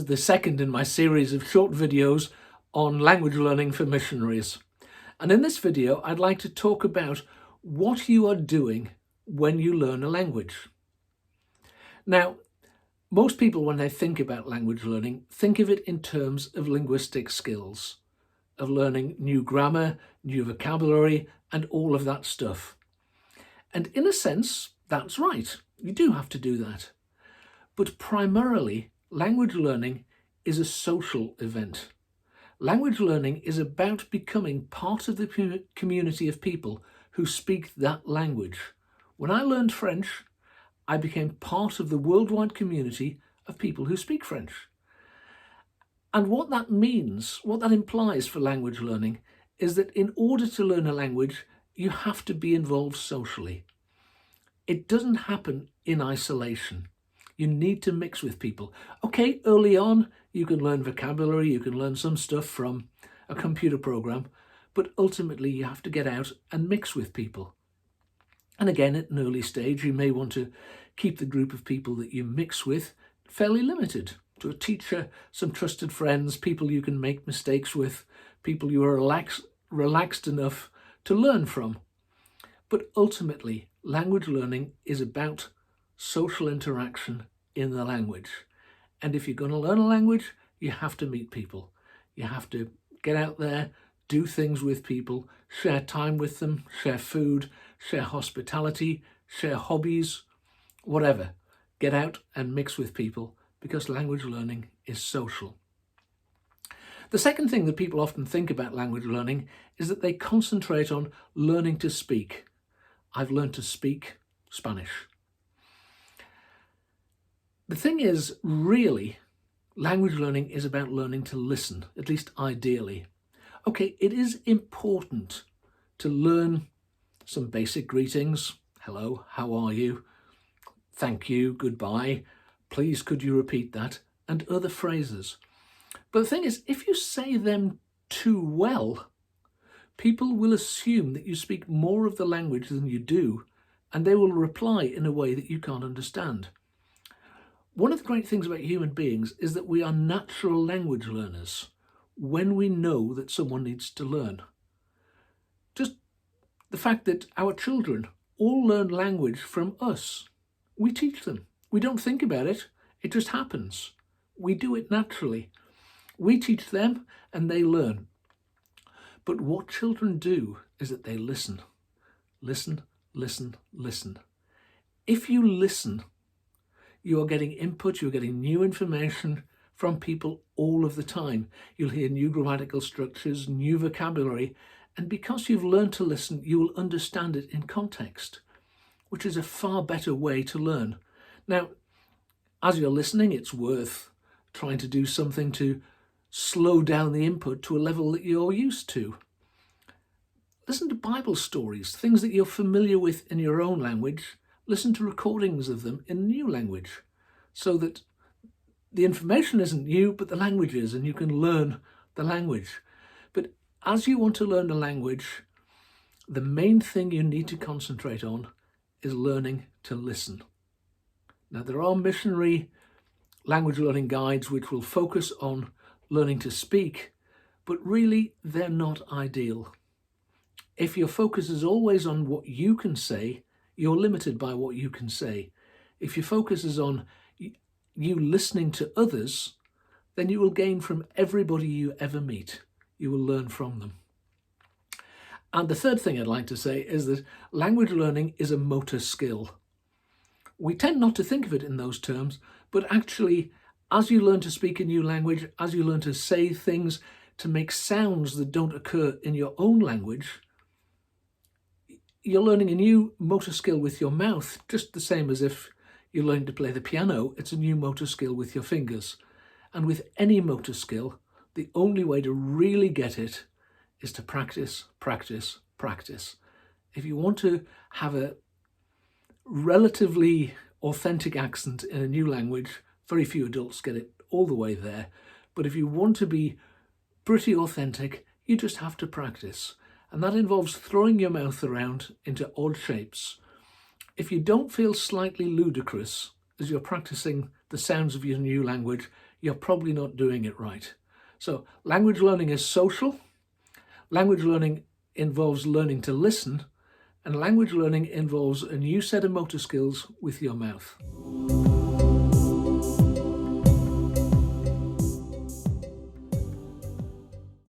is the second in my series of short videos on language learning for missionaries. And in this video, I'd like to talk about what you are doing when you learn a language. Now, most people, when they think about language learning, think of it in terms of linguistic skills, of learning new grammar, new vocabulary, and all of that stuff. And in a sense, that's right. You do have to do that. But primarily, language learning is a social event. Language learning is about becoming part of the community of people who speak that language. When I learned French, I became part of the worldwide community of people who speak French. And what that means, what that implies for language learning, is that in order to learn a language, you have to be involved socially. It doesn't happen in isolation. You need to mix with people. Okay, early on, you can learn vocabulary, you can learn some stuff from a computer program, but ultimately you have to get out and mix with people. And again, at an early stage, you may want to keep the group of people that you mix with fairly limited to a teacher, some trusted friends, people you can make mistakes with, people you are relaxed enough to learn from. But ultimately, language learning is about social interaction in the language. And if you're going to learn a language, you have to meet people. You have to get out there, do things with people, share time with them, share food, share hospitality, share hobbies, whatever. Get out and mix with people because language learning is social. The second thing that people often think about language learning is that they concentrate on learning to speak. I've learned to speak Spanish. The thing is, really, language learning is about learning to listen, at least ideally. Okay, it is important to learn some basic greetings. Hello, how are you? Thank you, goodbye. Please, could you repeat that? And other phrases. But the thing is, if you say them too well, people will assume that you speak more of the language than you do, and they will reply in a way that you can't understand. One of the great things about human beings is that we are natural language learners when we know that someone needs to learn. Just the fact that our children all learn language from us. We teach them. We don't think about it. It just happens. We do it naturally. We teach them and they learn. But what children do is that they listen. Listen, listen, listen. If you listen, you are getting input, you're getting new information from people all of the time. You'll hear new grammatical structures, new vocabulary, and because you've learned to listen, you will understand it in context, which is a far better way to learn. Now, as you're listening, it's worth trying to do something to slow down the input to a level that you're used to. Listen to Bible stories, things that you're familiar with in your own language. Listen to recordings of them in a new language so that the information isn't new, but the language is, and you can learn the language. But as you want to learn a language, the main thing you need to concentrate on is learning to listen. Now, there are missionary language learning guides which will focus on learning to speak, but really they're not ideal. If your focus is always on what you can say, you're limited by what you can say. If your focus is on you listening to others, then you will gain from everybody you ever meet. You will learn from them. And the third thing I'd like to say is that language learning is a motor skill. We tend not to think of it in those terms, but actually, as you learn to speak a new language, as you learn to say things, to make sounds that don't occur in your own language, you're learning a new motor skill with your mouth, just the same as if you're learning to play the piano. It's a new motor skill with your fingers. And with any motor skill, the only way to really get it is to practice, practice, practice. If you want to have a relatively authentic accent in a new language, very few adults get it all the way there. But if you want to be pretty authentic, you just have to practice. And that involves throwing your mouth around into odd shapes. If you don't feel slightly ludicrous as you're practicing the sounds of your new language, you're probably not doing it right. So language learning is social. Language learning involves learning to listen, and language learning involves a new set of motor skills with your mouth.